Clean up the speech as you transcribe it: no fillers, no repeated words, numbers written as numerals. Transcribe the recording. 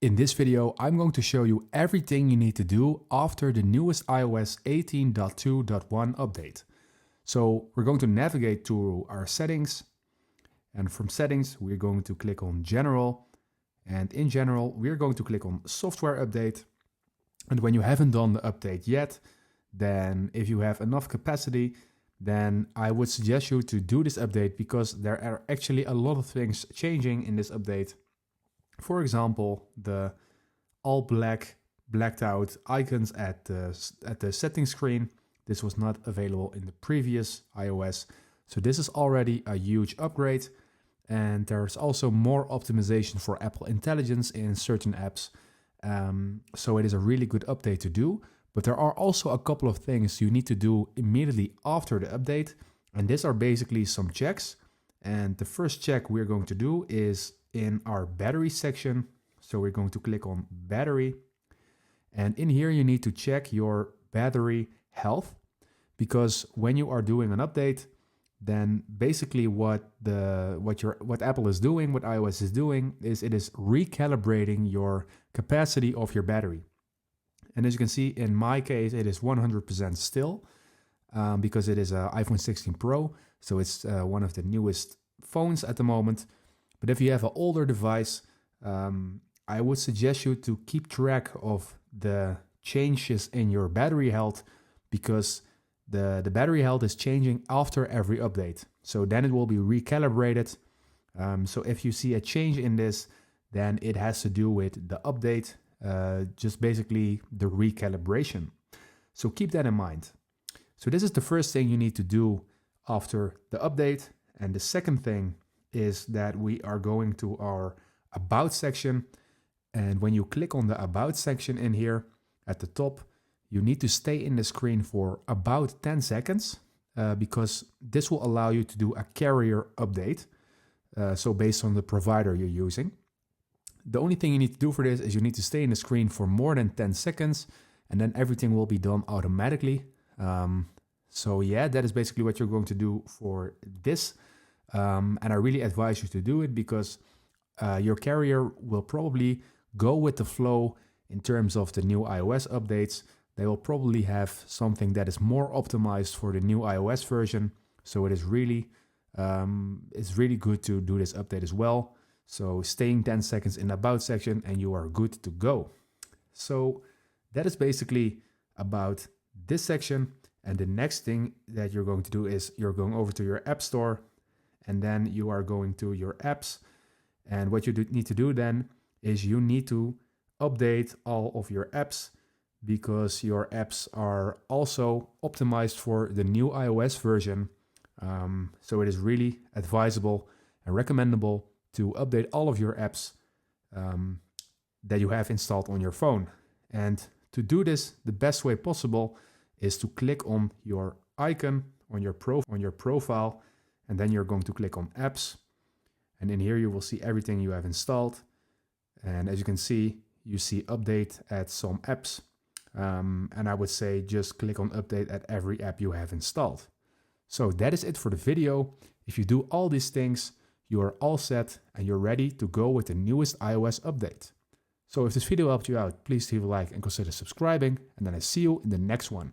In this video, I'm going to show you everything you need to do after the newest iOS 18.2.1 update. So we're going to navigate to our settings, and from settings, we're going to click on General, and in General, we're going to click on Software Update. And when you haven't done the update yet, then if you have enough capacity, then I would suggest you to do this update because there are actually a lot of things changing in this update. For example, the all blacked out icons at the settings screen. This was not available in the previous iOS. So this is already a huge upgrade. And there's also more optimization for Apple Intelligence in certain apps. So it is a really good update to do. But there are also a couple of things you need to do immediately after the update. And these are basically some checks. And the first check we're going to do is in our battery section. So we're going to click on battery. And in here you need to check your battery health, because when you are doing an update, then basically what Apple is doing, what iOS is doing, is it is recalibrating your capacity of your battery. And as you can see, in my case, it is 100% still because it is an iPhone 16 Pro. So it's one of the newest phones at the moment. But if you have an older device, I would suggest you to keep track of the changes in your battery health, because the battery health is changing after every update. So then it will be recalibrated. So if you see a change in this, then it has to do with the update, just basically the recalibration. So keep that in mind. So this is the first thing you need to do after the update. And the second thing is that we are going to our About section. And when you click on the About section in here at the top, you need to stay in the screen for about 10 seconds because this will allow you to do a carrier update. So based on the provider you're using. The only thing you need to do for this is you need to stay in the screen for more than 10 seconds, and then everything will be done automatically. So yeah, that is basically what you're going to do for this. And I really advise you to do it because your carrier will probably go with the flow in terms of the new iOS updates. They will probably have something that is more optimized for the new iOS version. So it is really, it's really good to do this update as well. So staying 10 seconds in the About section and you are good to go. So that is basically about this section. And the next thing that you're going to do is you're going over to your App Store, and then you are going to your apps. And what you need to do then is you need to update all of your apps, because your apps are also optimized for the new iOS version. So it is really advisable and recommendable to update all of your apps that you have installed on your phone. And to do this, the best way possible is to click on your icon on your profile, and then you're going to click on apps. And in here you will see everything you have installed. And as you can see, you see update at some apps. And I would say just click on update at every app you have installed. So that is it for the video. If you do all these things, you are all set and you're ready to go with the newest iOS update. So if this video helped you out, please leave a like and consider subscribing, and then I see you in the next one.